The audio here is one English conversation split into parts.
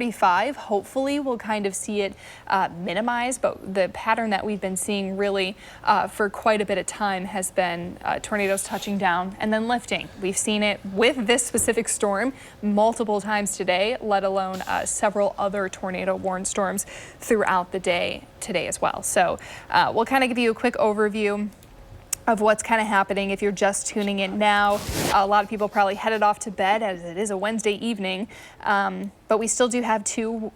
35. Hopefully we'll kind of see it minimize, but the pattern that we've been seeing really for quite a bit of time has been tornadoes touching down and then lifting. We've seen it with this specific storm multiple times today, let alone several other tornado warned storms throughout the day today as well. So we'll kind of give you a quick overview of what's kind of happening if you're just tuning in now. A lot of people probably headed off to bed as it is a Wednesday evening, but we still do have two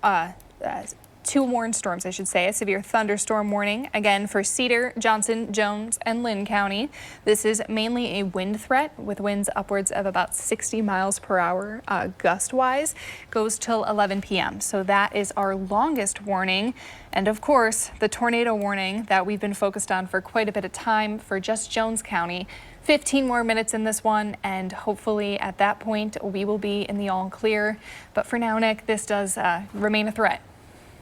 warned storms, I should say. A severe thunderstorm warning, again, for Cedar, Johnson, Jones, and Linn County. This is mainly a wind threat with winds upwards of about 60 miles per hour gust-wise. Goes till 11 p.m. So that is our longest warning. And of course, the tornado warning that we've been focused on for quite a bit of time for just Jones County. 15 more minutes in this one, and hopefully at that point we will be in the all clear. But for now, Nick, this does remain a threat.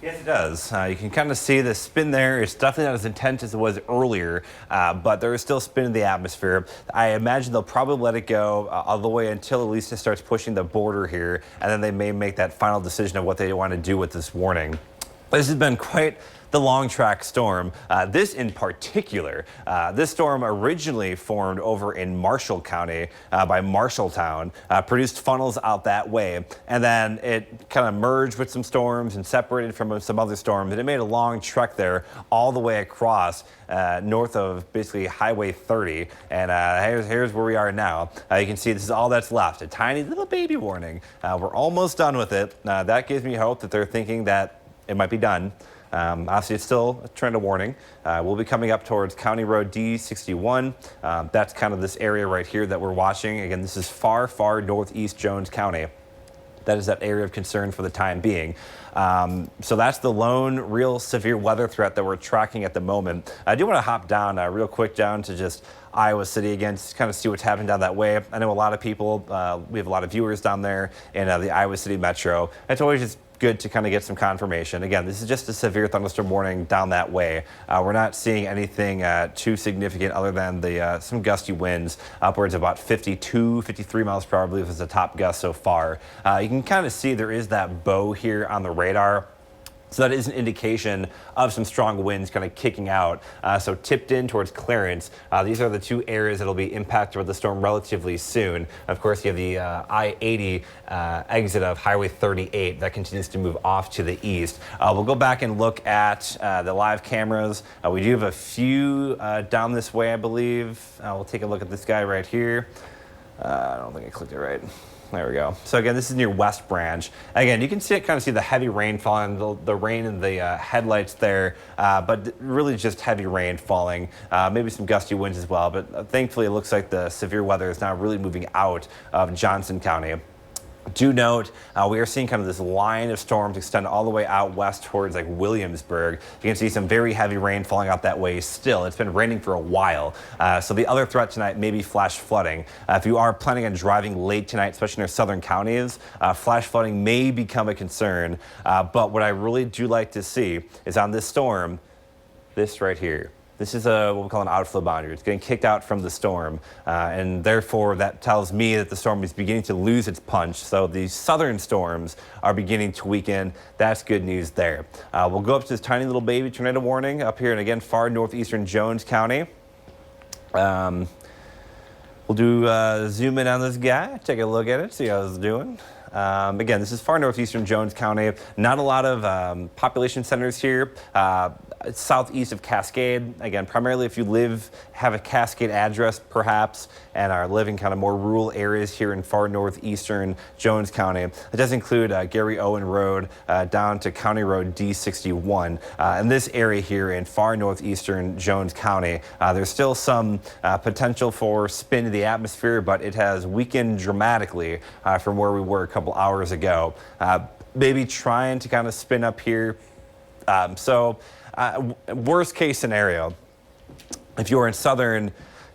Yes, it does. You can kind of see the spin there. It's definitely not as intense as it was earlier, but there is still spin in the atmosphere. I imagine they'll probably let it go all the way until at least it starts pushing the border here, and then they may make that final decision of what they want to do with this warning. This has been quite the long track storm. This in particular, this storm originally formed over in Marshall County by Marshalltown, produced funnels out that way, and then it kind of merged with some storms and separated from some other storms, and it made a long trek there all the way across north of basically Highway 30, and here's where we are now. You can see this is all that's left, a tiny little baby warning. We're almost done with it. That gives me hope that they're thinking that it might be done. Obviously, it's still a trend of warning. We'll be coming up towards County Road D61. That's kind of this area right here that we're watching. Again, this is far, far northeast Jones County. That is that area of concern for the time being. So that's the lone real severe weather threat that we're tracking at the moment. I do want to hop down real quick down to just Iowa City again, just kind of see what's happening down that way. I know a lot of people, we have a lot of viewers down there in the Iowa City metro. It's always just good to kind of get some confirmation. Again, this is just a severe thunderstorm warning down that way. We're not seeing anything too significant other than the some gusty winds upwards of about 52, 53 miles per hour, I believe is the top gust so far. You can kind of see there is that bow here on the radar. So that is an indication of some strong winds kind of kicking out. So tipped in towards Clarence. These are the two areas that will be impacted with the storm relatively soon. Of course, you have the I-80 exit of Highway 38 that continues to move off to the east. We'll go back and look at the live cameras. We do have a few down this way, I believe. We'll take a look at this guy right here. I don't think I clicked it right. There we go. So again, this is near West Branch. Again, you can see it, kind of see the heavy rain falling, the rain in the headlights there, but really just heavy rain falling, maybe some gusty winds as well. But thankfully, it looks like the severe weather is now really moving out of Johnson County. Do note, we are seeing kind of this line of storms extend all the way out west towards like Williamsburg. You can see some very heavy rain falling out that way still. It's been raining for a while. So the other threat tonight may be flash flooding. If you are planning on driving late tonight, especially in our southern counties, flash flooding may become a concern. But what I really do like to see is on this storm, this right here. This is what we call an outflow boundary. It's getting kicked out from the storm, and therefore that tells me that the storm is beginning to lose its punch. So the southern storms are beginning to weaken. That's good news there. We'll go up to this tiny little baby tornado warning up here, and again, far northeastern Jones County. We'll do zoom in on this guy, take a look at it, see how it's doing. Again, this is far northeastern Jones County. Not a lot of population centers here. It's southeast of Cascade. Again, primarily if you have a Cascade address perhaps, and are living kind of more rural areas here in far northeastern Jones County. It does include Gary Owen Road down to County Road D61. In this area here in far northeastern Jones County, there's still some potential for spin in the atmosphere, but it has weakened dramatically from where we were a couple hours ago. Maybe trying to kind of spin up here. Worst case scenario, if you're in southern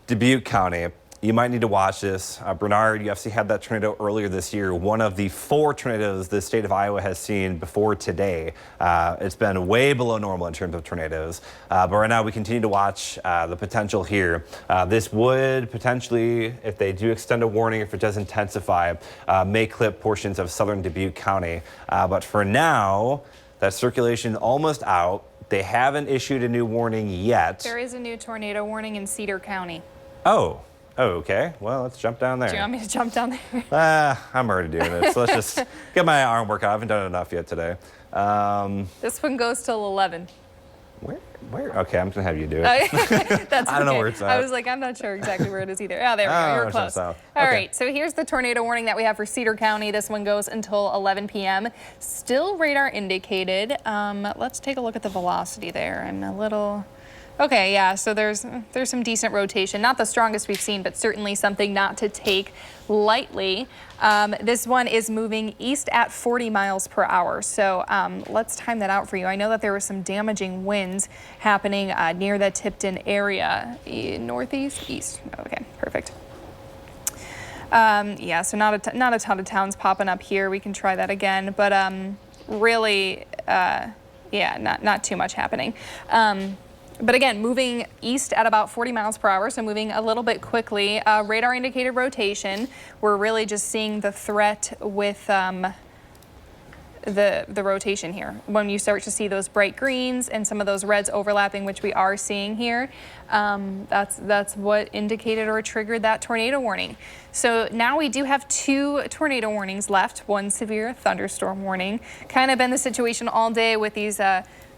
Dubuque County, You might need to watch this. Bernard, you obviously had that tornado earlier this year, one of the 4 tornadoes the state of Iowa has seen before today. It's been way below normal in terms of tornadoes. But right now we continue to watch the potential here. This would potentially, if they do extend a warning, if it does intensify, may clip portions of southern Dubuque County. But for now, that circulation almost out. They haven't issued a new warning yet. There is a new tornado warning in Cedar County. Oh, okay. Well, let's jump down there. Do you want me to jump down there? I'm already doing it, so let's just get my arm workout. I haven't done enough yet today. This one goes till 11. Where? Okay, I'm just gonna have you do it. That's I don't know okay. where it's at. I was like, I'm not sure exactly where it is either. Oh, there we go. You're it's close. south. All Okay. right, so here's the tornado warning that we have for Cedar County. This one goes until 11 p.m. Still radar indicated. Let's take a look at the velocity there. I'm a little... Okay, yeah, so there's some decent rotation. Not the strongest we've seen, but certainly something not to take lightly. This one is moving east at 40 miles per hour. So let's time that out for you. I know that there were some damaging winds happening near the Tipton area. Northeast, east. Okay, perfect. Yeah, so not a ton of towns popping up here. We can try that again, but really, yeah, not too much happening. But again, moving east at about 40 miles per hour, so moving a little bit quickly. Radar indicated rotation. We're really just seeing the threat with the rotation here. When you start to see those bright greens and some of those reds overlapping, which we are seeing here, that's what indicated or triggered that tornado warning. So now we do have 2 tornado warnings left, 1 severe thunderstorm warning. Kind of been the situation all day with these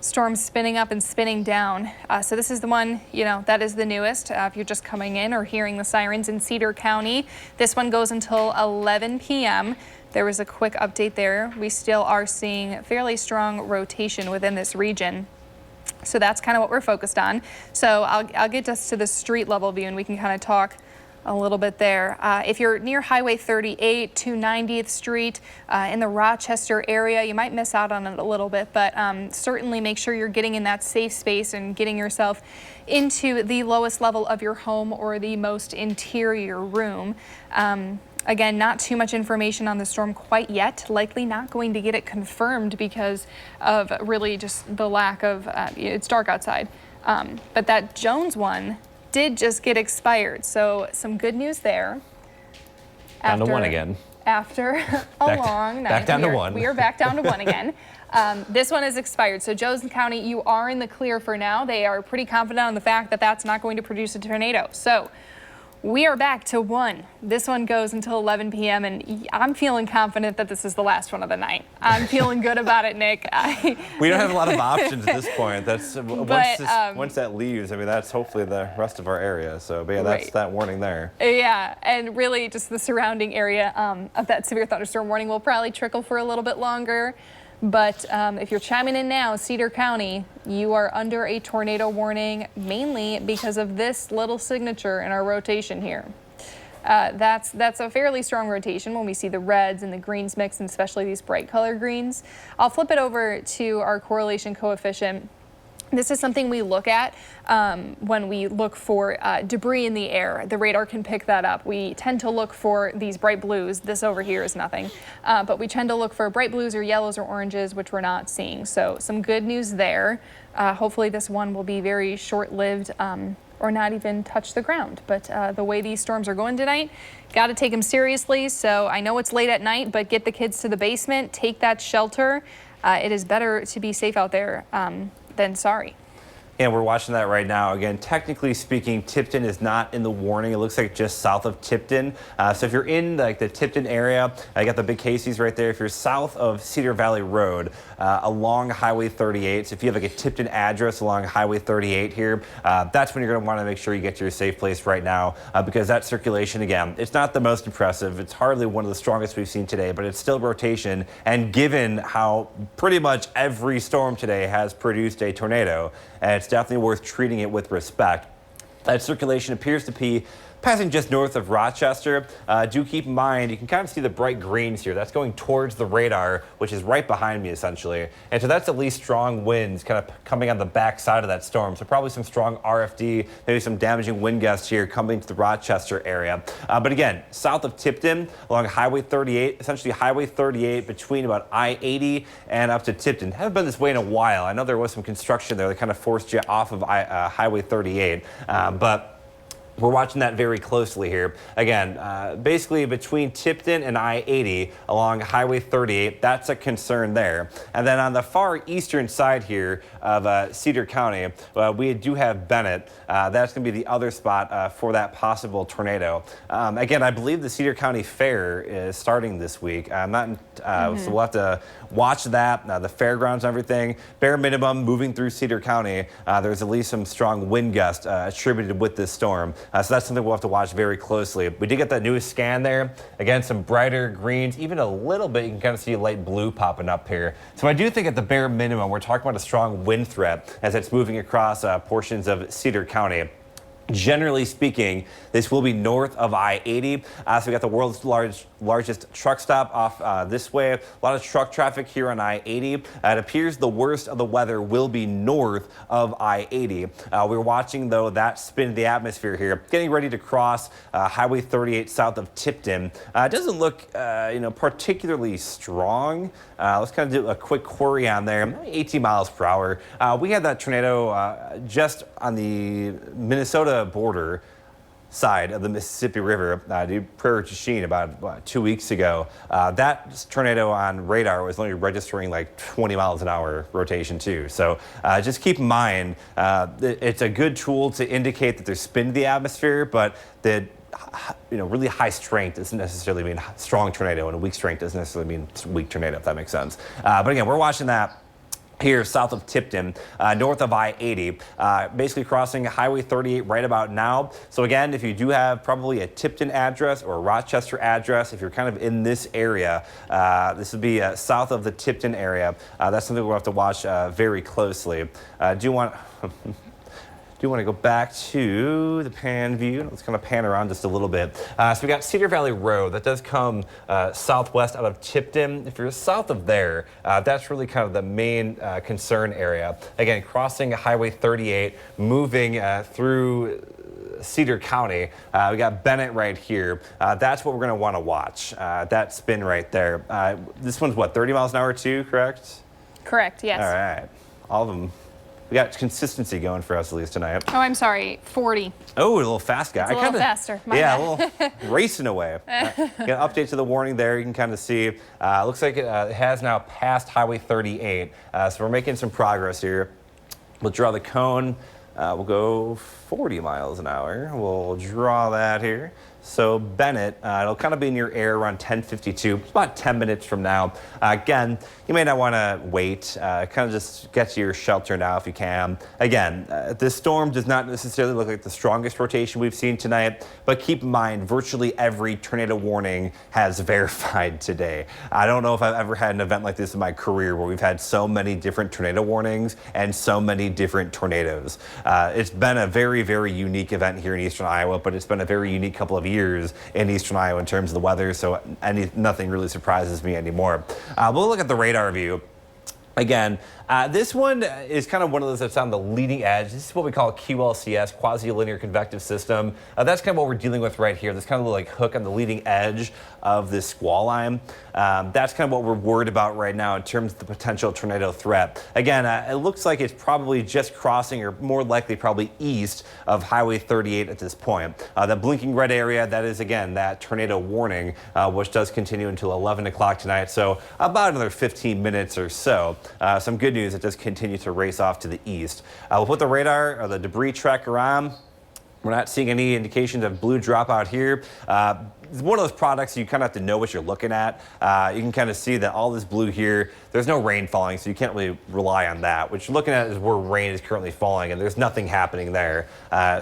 storms spinning up and spinning down. So this is the one, that is the newest. If you're just coming in or hearing the sirens in Cedar County, this one goes until 11 p.m. There was a quick update there. We still are seeing fairly strong rotation within this region. So that's kind of what we're focused on. So I'll get us to the street level view and we can kind of talk a little bit there. If you're near Highway 38, 290th Street, in the Rochester area, you might miss out on it a little bit, but certainly make sure you're getting in that safe space and getting yourself into the lowest level of your home or the most interior room. Again, not too much information on the storm quite yet. Likely not going to get it confirmed because of really just the lack of, it's dark outside. But that Jones one did just get expired, so some good news there. Down to 1 again. After a long night. Back down to 1. We are back down to 1 again. This one is expired, so Jones County, you are in the clear for now. They are pretty confident on the fact that that's not going to produce a tornado. So we are back to 1. This one goes until 11 p.m. and I'm feeling confident that this is the last one of the night. I'm feeling good about it, Nick. We don't have a lot of options at this point. That's once that leaves, I mean, that's hopefully the rest of our area. So, but yeah, that's right. that warning there. Yeah, and really just the surrounding area of that severe thunderstorm warning will probably trickle for a little bit longer. But if you're chiming in now, Cedar County, you are under a tornado warning, mainly because of this little signature in our rotation here. That's a fairly strong rotation when we see the reds and the greens mix, and especially these bright color greens. I'll flip it over to our correlation coefficient. This is something we look at when we look for debris in the air. The radar can pick that up. We tend to look for these bright blues. This over here is nothing. But we tend to look for bright blues or yellows or oranges, which we're not seeing. So some good news there. Hopefully this one will be very short-lived or not even touch the ground. But the way these storms are going tonight, got to take them seriously. So I know it's late at night, but get the kids to the basement, take that shelter. It is better to be safe out there than sorry. And we're watching that right now. Again, technically speaking, Tipton is not in the warning. It looks like just south of Tipton. So if you're in like the Tipton area, I got the big Casey's right there. If you're south of Cedar Valley Road, along Highway 38, so if you have like a Tipton address along Highway 38 here, that's when you're going to want to make sure you get to your safe place right now, because that circulation, again, it's not the most impressive. It's hardly one of the strongest we've seen today, but it's still rotation. And given how pretty much every storm today has produced a tornado, and it's definitely worth treating it with respect. That circulation appears to be passing just north of Rochester. Do keep in mind, you can kind of see the bright greens here. That's going towards the radar, which is right behind me essentially. And so that's at least strong winds kind of coming on the back side of that storm. So probably some strong RFD, maybe some damaging wind gusts here coming to the Rochester area. But again, south of Tipton along Highway 38, essentially Highway 38 between about I-80 and up to Tipton. Haven't been this way in a while. I know there was some construction there that kind of forced you off of Highway 38, but we're watching that very closely here. Again, basically between Tipton and I-80 along Highway 38, that's a concern there. And then on the far eastern side here of Cedar County, we do have Bennett. That's going to be the other spot for that possible tornado. Again, I believe the Cedar County Fair is starting this week. So we'll have to watch that, the fairgrounds and everything. Bare minimum moving through Cedar County. There's at least some strong wind gusts attributed with this storm. So that's something we'll have to watch very closely. We did get that newest scan there. Again, some brighter greens, even a little bit. You can kind of see light blue popping up here. So I do think at the bare minimum, we're talking about a strong wind threat as it's moving across portions of Cedar County. Generally speaking, this will be north of I-80. So we got the world's largest truck stop off this way. A lot of truck traffic here on I-80. It appears the worst of the weather will be north of I-80. We're watching, though, that spin of the atmosphere here, getting ready to cross Highway 38 south of Tipton. It doesn't look, particularly strong. Let's kind of do a quick query on there. 18 miles per hour. We had that tornado just on the Minnesota border side of the Mississippi River, Prairie du Chien, about 2 weeks ago. That tornado on radar was only registering like 20 miles an hour rotation too. So just keep in mind, it's a good tool to indicate that there's spin to the atmosphere, but that really high strength doesn't necessarily mean strong tornado, and a weak strength doesn't necessarily mean weak tornado, if that makes sense. But again, we're watching that here south of Tipton, north of I-80, basically crossing Highway 38 right about now. So again, if you do have probably a Tipton address or a Rochester address, if you're kind of in this area, this would be south of the Tipton area. That's something we'll have to watch very closely. Do want to go back to the pan view. Let's kind of pan around just a little bit. So we got Cedar Valley Road. That does come southwest out of Tipton. If you're south of there, that's really kind of the main concern area. Again, crossing Highway 38, moving through Cedar County. We got Bennett right here. That's what we're going to want to watch. That spin right there. This one's what, 30 miles an hour too, correct? Correct, yes. All right. All of them. We got consistency going for us at least tonight. Oh, I'm sorry, 40. Oh, a little fast guy. It's a little faster. A little racing away. Got an update to the warning there. You can kind of see. Looks like it has now passed Highway 38. So we're making some progress here. We'll draw the cone. We'll go 40 miles an hour. We'll draw that here. So Bennett, it'll kind of be in your air around 10:52, about 10 minutes from now. Again, you may not want to wait. Kind of just get to your shelter now if you can. Again, this storm does not necessarily look like the strongest rotation we've seen tonight, but keep in mind, virtually every tornado warning has verified today. I don't know if I've ever had an event like this in my career where we've had so many different tornado warnings and so many different tornadoes. It's been a very, very unique event here in eastern Iowa, but it's been a very unique couple of years in eastern Iowa in terms of the weather, so nothing really surprises me anymore. We'll look at the radar view. Again, this one is kind of one of those that's on the leading edge. This is what we call QLCS, quasi-linear convective system. That's kind of what we're dealing with right here. This kind of like hook on the leading edge of this squall line. That's kind of what we're worried about right now in terms of the potential tornado threat. Again, it looks like it's probably just crossing, or more likely probably east of Highway 38 at this point. The blinking red area, that is again that tornado warning, which does continue until 11 o'clock tonight. So about another 15 minutes or so. Some good news, it does continue to race off to the east. We'll put the radar or the debris tracker on. We're not seeing any indications of blue drop out here. It's one of those products you kind of have to know what you're looking at. You can kind of see that all this blue here, there's no rain falling, so you can't really rely on that. What you're looking at is where rain is currently falling, and there's nothing happening there.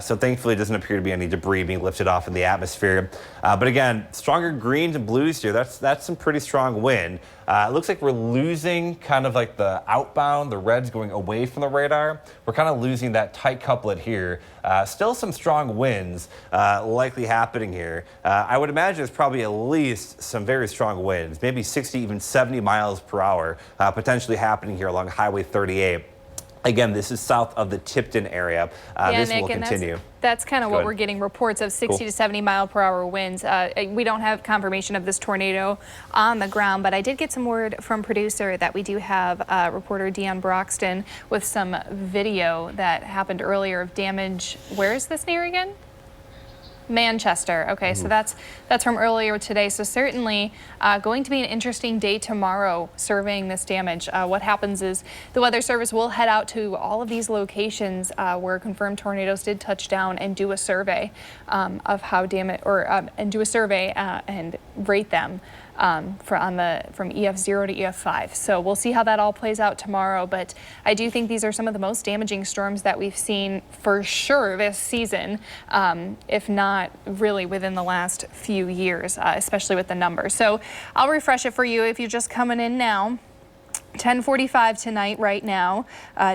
So thankfully, it doesn't appear to be any debris being lifted off in the atmosphere. But again, stronger greens and blues here, that's some pretty strong wind. It looks like we're losing kind of like the outbound, the reds going away from the radar. We're kind of losing that tight couplet here. Still some strong winds likely happening here. I would imagine there's probably at least some very strong winds, maybe 60, even 70 miles per hour potentially happening here along Highway 38. Again, this is south of the Tipton area. This Nick, will continue. That's kind of what we're getting, reports of 60 to 70 mile per hour winds. We don't have confirmation of this tornado on the ground, but I did get some word from producer that we do have reporter Deanne Broxton with some video that happened earlier of damage. Where is this near again? Manchester. Okay, so that's from earlier today. So certainly going to be an interesting day tomorrow surveying this damage. What happens is the Weather Service will head out to all of these locations where confirmed tornadoes did touch down and do a survey of how damage, and do a survey and rate them from EF0 to EF5. So we'll see how that all plays out tomorrow. But I do think these are some of the most damaging storms that we've seen for sure this season, if not really within the last few years, especially with the numbers. So I'll refresh it for you if you're just coming in now. 10:45 tonight right now.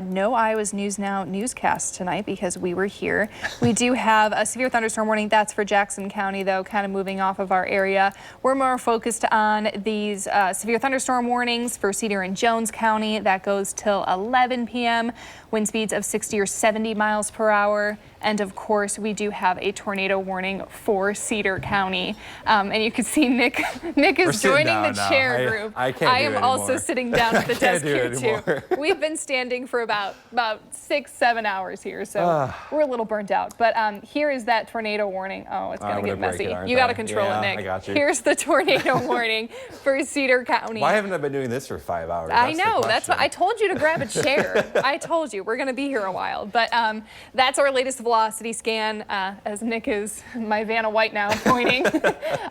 No Iowa's News Now newscast tonight because we were here. We do have a severe thunderstorm warning. That's for Jackson County, though, kind of moving off of our area. We're more focused on these severe thunderstorm warnings for Cedar and Jones County. That goes till 11 p.m. Wind speeds of 60 or 70 miles per hour. And of course, we do have a tornado warning for Cedar County. And you can see Nick is joining the chair group. I am also sitting down at the desk here too. We've been standing for about 6-7 hours here, so we're a little burnt out. But here is that tornado warning. Oh, it's gonna get messy. You got to control it, Nick. I got you. Here's the tornado warning for Cedar County. Why haven't I been doing this for 5 hours? I know. That's what I told you to grab a chair. I told you we're going to be here a while. But that's our latest velocity scan. As Nick is my Vanna White now pointing.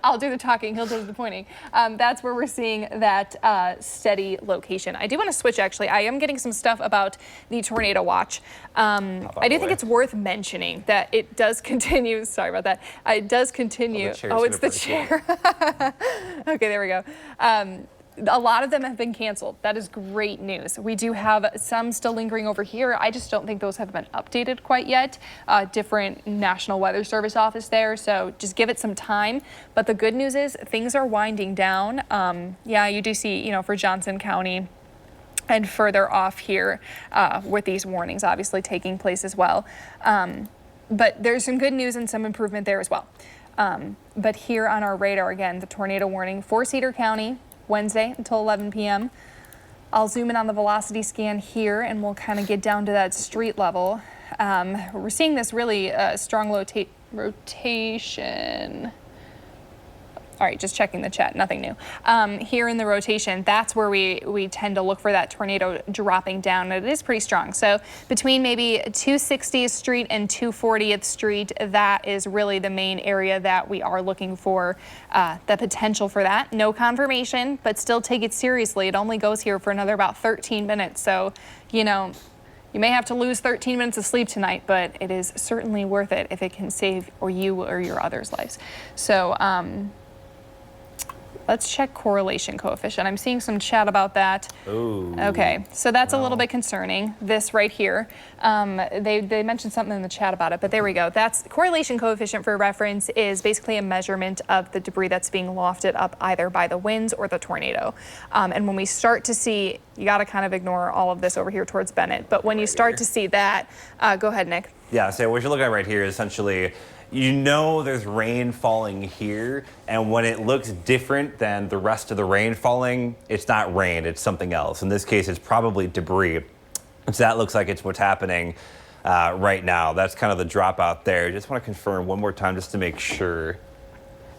I'll do the talking. He'll do the pointing. That's where we're seeing that steady location. I do want to switch. Actually, I am getting some stuff about the tornado watch. I do think it's worth mentioning that it does continue. Sorry about that. It does continue. Oh, it's the chair. Okay, there we go. A lot of them have been canceled. That is great news. We do have some still lingering over here. I just don't think those have been updated quite yet. Different National Weather Service office there, so just give it some time. But the good news is things are winding down. Yeah, you do see, for Johnson County and further off here with these warnings obviously taking place as well. But there's some good news and some improvement there as well. But here on our radar, again, the tornado warning for Cedar County, Wednesday until 11 p.m. I'll zoom in on the velocity scan here and we'll kind of get down to that street level. We're seeing this really strong rotation. All right, just checking the chat, nothing new. Here in the rotation, that's where we tend to look for that tornado dropping down. It is pretty strong. So between maybe 260th Street and 240th Street, that is really the main area that we are looking for the potential for that. No confirmation, but still take it seriously. It only goes here for another about 13 minutes. So, you may have to lose 13 minutes of sleep tonight, but it is certainly worth it if it can save you or your others' lives. So, let's check correlation coefficient. I'm seeing some chat about that. Ooh. Okay, so that's a little bit concerning. This right here, they mentioned something in the chat about it, but there we go. That's correlation coefficient for reference is basically a measurement of the debris that's being lofted up either by the winds or the tornado. And when we start to see, you got to kind of ignore all of this over here towards Bennett, but when you start to see that, go ahead, Nick. Yeah, so what you're looking at right here is essentially, there's rain falling here, and when it looks different than the rest of the rain falling, it's not rain, it's something else. In this case, it's probably debris. So that looks like it's what's happening right now. That's kind of the dropout there. Just want to confirm one more time just to make sure.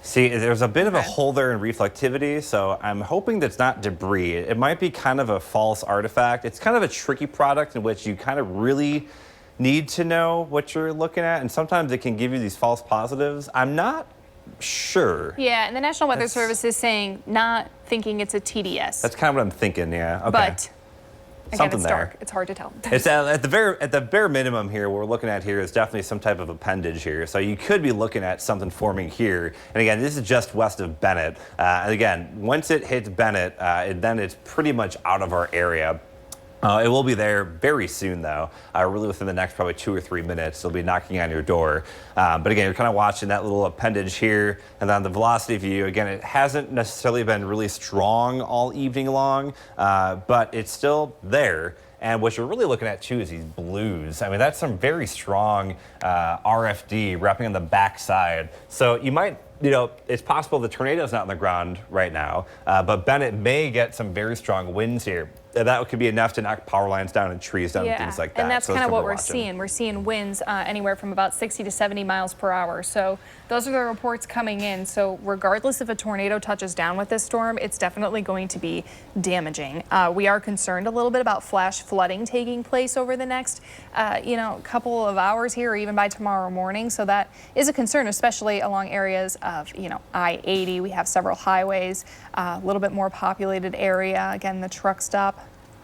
See, there's a bit of a hole there in reflectivity, so I'm hoping that's not debris. It might be kind of a false artifact. It's kind of a tricky product in which you kind of really need to know what you're looking at, and sometimes it can give you these false positives. I'm not sure. Yeah, and the National Weather Service is saying not thinking it's a TDS. That's kind of what I'm thinking, yeah. Okay. But Again, something it's there. dark. It's hard to tell. It's at the bare minimum here. What we're looking at here is definitely some type of appendage here. So you could be looking at something forming here. And again, this is just west of Bennett. And again, once it hits Bennett, then it's pretty much out of our area. It will be there very soon, though, really within the next probably 2 or 3 minutes. It'll be knocking on your door. But again, you're kind of watching that little appendage here. And then the velocity view, again, it hasn't necessarily been really strong all evening long, but it's still there. And what you're really looking at, too, is these blues. I mean, that's some very strong RFD wrapping on the backside. So you might, it's possible the tornado's not on the ground right now, but Bennett may get some very strong winds here. That could be enough to knock power lines down and trees down and things like that. And that's so kind of what we're seeing. We're seeing winds anywhere from about 60 to 70 miles per hour. So those are the reports coming in. So regardless if a tornado touches down with this storm, it's definitely going to be damaging. We are concerned a little bit about flash flooding taking place over the next, couple of hours here, or even by tomorrow morning. So that is a concern, especially along areas of, I-80. We have several highways, a little bit more populated area. Again, the truck stop,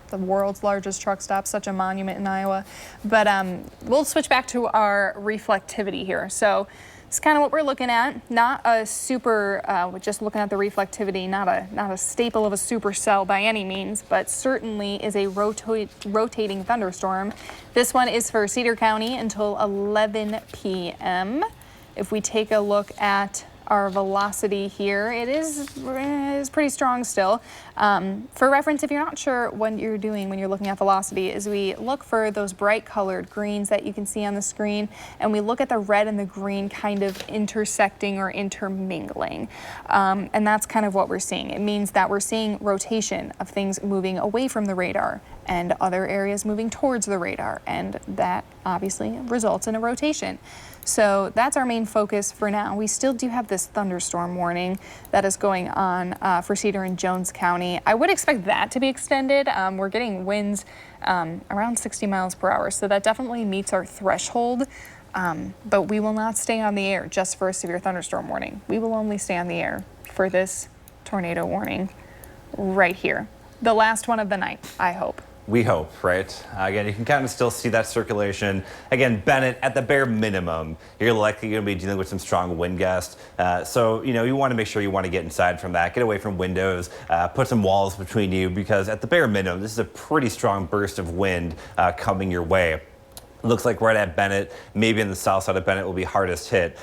the world's largest truck stop, such a monument in Iowa. But we'll switch back to our reflectivity here. So it's kind of what we're looking at. Not a super, just looking at the reflectivity, not a staple of a supercell by any means, but certainly is a rotating thunderstorm. This one is for Cedar County until 11 p.m. If we take a look at our velocity here, it is pretty strong still. For reference, if you're not sure what you're doing when you're looking at velocity, is we look for those bright colored greens that you can see on the screen, and we look at the red and the green kind of intersecting or intermingling. And that's kind of what we're seeing. It means that we're seeing rotation of things moving away from the radar and other areas moving towards the radar, and that obviously results in a rotation. So that's our main focus for now. We still do have this thunderstorm warning that is going on for Cedar and Jones County. I would expect that to be extended. We're getting winds around 60 miles per hour, so that definitely meets our threshold. But we will not stay on the air just for a severe thunderstorm warning. We will only stay on the air for this tornado warning right here. The last one of the night, I hope. We hope, right? Again, you can kind of still see that circulation. Again, Bennett, at the bare minimum, you're likely going to be dealing with some strong wind gusts. So, you want to make sure you want to get inside from that, get away from windows, put some walls between you, because at the bare minimum, this is a pretty strong burst of wind coming your way. Looks like right at Bennett, maybe in the south side of Bennett will be hardest hit.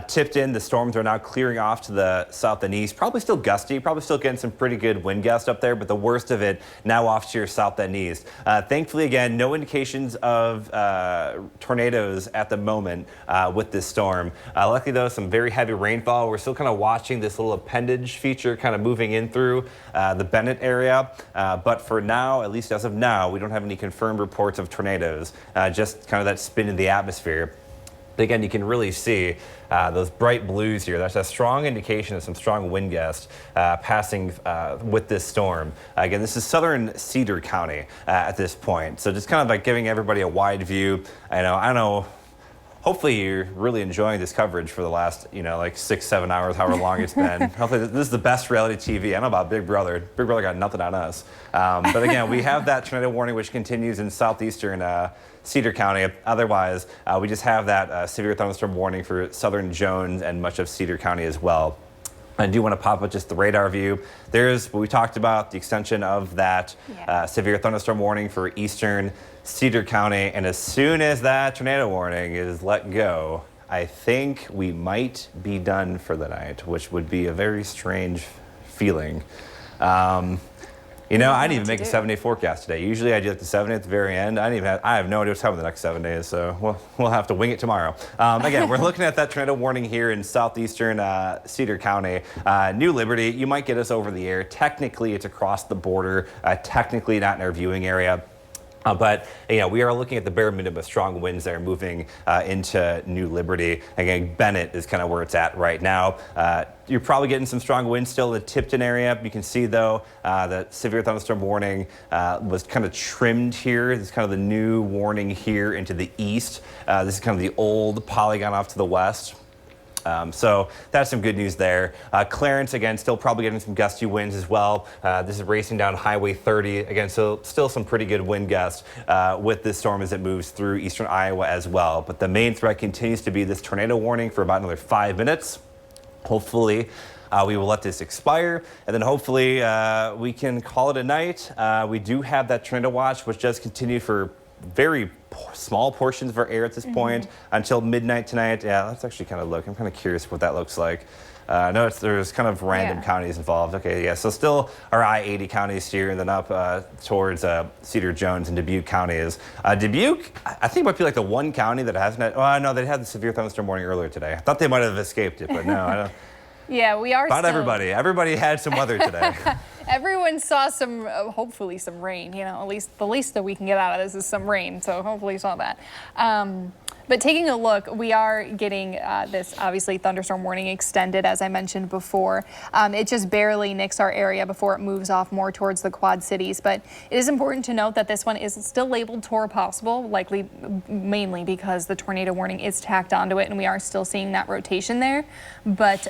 Tipped in, the storms are now clearing off to the south and east. Probably still gusty, probably still getting some pretty good wind gusts up there, but the worst of it now off to your south and east. Thankfully, again, no indications of tornadoes at the moment with this storm. Luckily, though, some very heavy rainfall. We're still kind of watching this little appendage feature kind of moving in through the Bennett area. But for now, at least as of now, we don't have any confirmed reports of tornadoes. Just kind of that spin in the atmosphere. But again, you can really see those bright blues here. That's a strong indication of some strong wind gusts passing with this storm. Again, this is southern Cedar County at this point. So just kind of like giving everybody a wide view. I don't know. Hopefully you're really enjoying this coverage for the last, like 6-7 hours, however long it's been. Hopefully this is the best reality TV. I don't know about Big Brother. Big Brother got nothing on us. But again, we have that tornado warning, which continues in southeastern Cedar County. Otherwise, we just have that severe thunderstorm warning for southern Jones and much of Cedar County as well. I do want to pop up just the radar view. There's what we talked about, the extension of that severe thunderstorm warning for eastern Cedar County. And as soon as that tornado warning is let go, I think we might be done for the night, which would be a very strange feeling. I didn't even make a 7-day forecast today. Usually I do like the 7-day at the very end. I have no idea what's happening the next 7 days, so we'll have to wing it tomorrow. Again, we're looking at that tornado warning here in southeastern Cedar County. New Liberty, you might get us over the air. Technically, it's across the border. Technically not in our viewing area. But we are looking at the bare minimum of strong winds that are moving into New Liberty. Again, Bennett is kind of where it's at right now. You're probably getting some strong winds still in the Tipton area. You can see, though, that severe thunderstorm warning was kind of trimmed here. This is kind of the new warning here into the east. This is kind of the old polygon off to the west. So that's some good news there. Clarence, again, still probably getting some gusty winds as well. This is racing down Highway 30. Again, so still some pretty good wind gusts with this storm as it moves through eastern Iowa as well. But the main threat continues to be this tornado warning for about another 5 minutes. Hopefully, we will let this expire, and then hopefully we can call it a night. We do have that tornado watch, which does continue for very small portions of our air at this point until midnight tonight. Yeah, let's actually kind of look. I'm kind of curious what that looks like. I know there's kind of random counties involved. Okay, yeah, so still our I-80 counties here, and then up towards Cedar, Jones, and Dubuque counties. Dubuque, I think might be like the one county that hasn't had, well, no, they had the severe thunderstorm warning earlier today. I thought they might have escaped it, but no, I don't. Yeah, we are. Not everybody. Everybody had some weather today. Everyone saw some, hopefully some rain. You know, at least the least that we can get out of this is some rain. So hopefully you saw that. But taking a look, we are getting this obviously thunderstorm warning extended, as I mentioned before. It just barely nicks our area before it moves off more towards the Quad Cities. But it is important to note that this one is still labeled torr possible, likely mainly because the tornado warning is tacked onto it, and we are still seeing that rotation there. But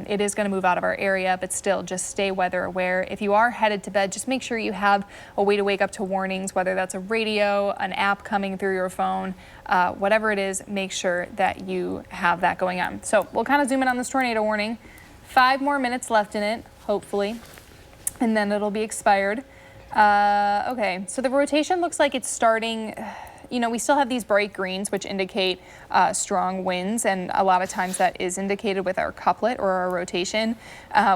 it is going to move out of our area, but still just stay weather aware. If you are headed to bed, just make sure you have a way to wake up to warnings, whether that's a radio, an app coming through your phone, whatever it is, make sure that you have that going on. So we'll kind of zoom in on this tornado warning. 5 more minutes left in it, hopefully, and then it'll be expired. Okay, so the rotation looks like it's starting. You know, we still have these bright greens, which indicate strong winds, and a lot of times that is indicated with our couplet or our rotation.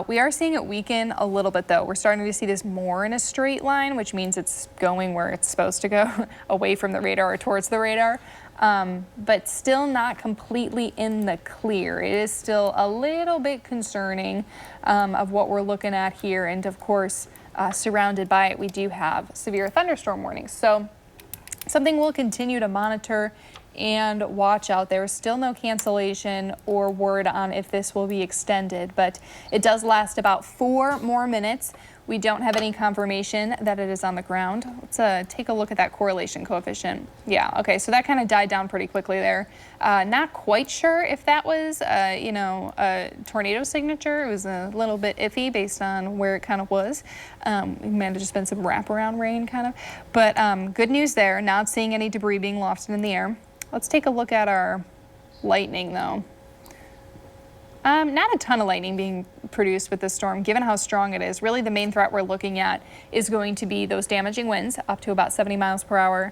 We are seeing it weaken a little bit, though. We're starting to see this more in a straight line, which means it's going where it's supposed to go, away from the radar or towards the radar. But still not completely in the clear. It is still a little bit concerning of what we're looking at here. And of course, surrounded by it, we do have severe thunderstorm warnings. So something we'll continue to monitor and watch out. There is still no cancellation or word on if this will be extended, but it does last about 4 more minutes. We don't have any confirmation that it is on the ground. Let's take a look at that correlation coefficient. Yeah, okay, so that kind of died down pretty quickly there. Not quite sure if that was, you know, a tornado signature. It was a little bit iffy based on where it kind of was. It might have just been some wraparound rain kind of. But good news there, not seeing any debris being lofted in the air. Let's take a look at our lightning, though. Not a ton of lightning being produced with this storm, given how strong it is. Really, the main threat we're looking at is going to be those damaging winds up to about 70 miles per hour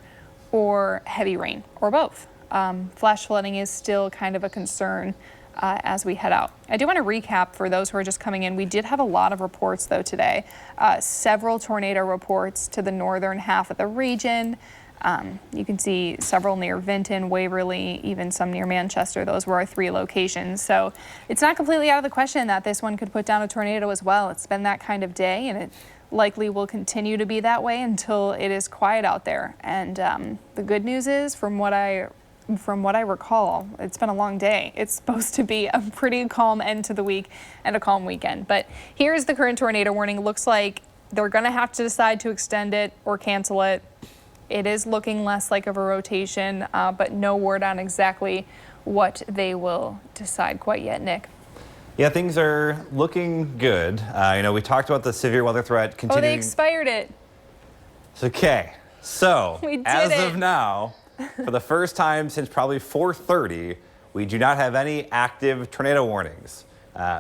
or heavy rain, or both. Flash flooding is still kind of a concern as we head out. I do want to recap for those who are just coming in. We did have a lot of reports, though, today. Several tornado reports to the northern half of the region. You can see several near Vinton, Waverly, even some near Manchester. Those were our 3 locations. So it's not completely out of the question that this one could put down a tornado as well. It's been that kind of day, and it likely will continue to be that way until it is quiet out there. And the good news is, from what I recall, it's been a long day. It's supposed to be a pretty calm end to the week and a calm weekend. But here's the current tornado warning. Looks like they're going to have to decide to extend it or cancel it. It is looking less like of a rotation, but no word on exactly what they will decide quite yet, Nick. Yeah, things are looking good. You know, we talked about the severe weather threat continuing. Oh, they expired it. Okay, so We did as it. of now, for the first time since probably 4:30, we do not have any active tornado warnings.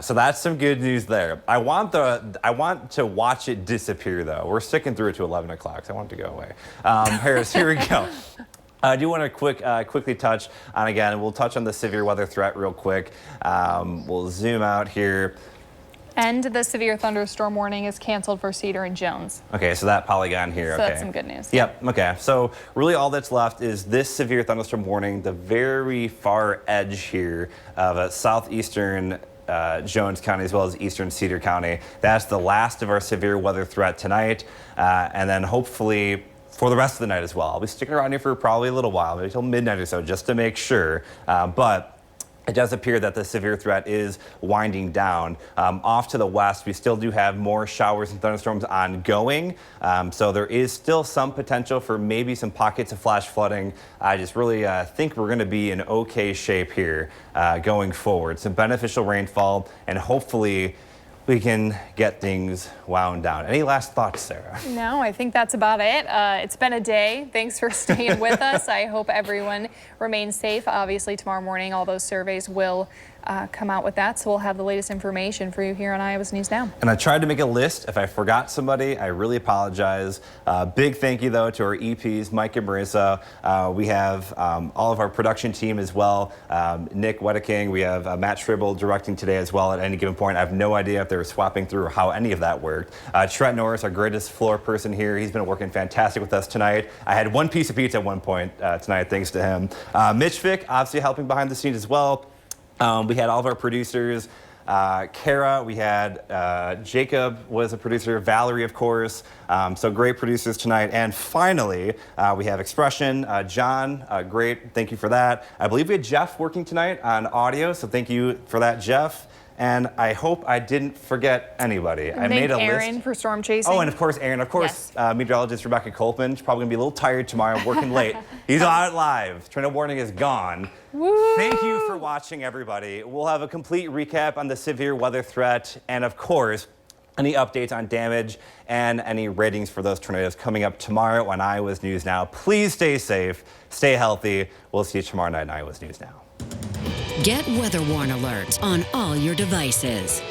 So that's some good news there. I want to watch it disappear, though. We're sticking through it to 11 o'clock, so I want it to go away. Harris, here we go. I do want to quickly touch on, again, we'll touch on the severe weather threat real quick. We'll zoom out here. And the severe thunderstorm warning is canceled for Cedar and Jones. Okay, so that polygon here. So okay. that's some good news. Yep, okay. So really all that's left is this severe thunderstorm warning, the very far edge here of southeastern Jones County as well as eastern Cedar County. That's the last of our severe weather threat tonight. And then hopefully for the rest of the night as well. I'll be sticking around here for probably a little while, maybe till midnight or so, just to make sure. But it does appear that the severe threat is winding down. Off to the west, we still do have more showers and thunderstorms ongoing. So there is still some potential for maybe some pockets of flash flooding. I just really think we're going to be in okay shape here going forward. Some beneficial rainfall, and hopefully we can get things wound down. Any last thoughts, Sarah? No, I think that's about it. It's been a day. Thanks for staying with us. I hope everyone remains safe. Obviously, tomorrow morning, all those surveys will come out with that, so we'll have the latest information for you here on Iowa's News Now. And I tried to make a list. If I forgot somebody, I really apologize. Big thank you, though, to our EPs, Mike and Marissa. We have all of our production team as well. Nick Wedeking, we have Matt Shribble directing today as well at any given point. I have no idea if they were swapping through or how any of that worked. Trent Norris, our greatest floor person here, he's been working fantastic with us tonight. I had one piece of pizza at one point tonight, thanks to him. Mitch Vick, obviously helping behind the scenes as well. We had all of our producers, Kara, we had Jacob was a producer, Valerie, of course. So great producers tonight. And finally, we have Expression, John, great, thank you for that. I believe we had Jeff working tonight on audio, so thank you for that, Jeff. And I hope I didn't forget anybody. I made a list. Aaron for storm chasing. Oh, and of course, Aaron. Of course, yes. Meteorologist Rebecca Colpin. She's probably going to be a little tired tomorrow, working late. He's on it live. Tornado warning is gone. Woo! Thank you for watching, everybody. We'll have a complete recap on the severe weather threat and, of course, any updates on damage and any ratings for those tornadoes coming up tomorrow on Iowa's News Now. Please stay safe, stay healthy. We'll see you tomorrow night on Iowa's News Now. Get weather warn alerts on all your devices.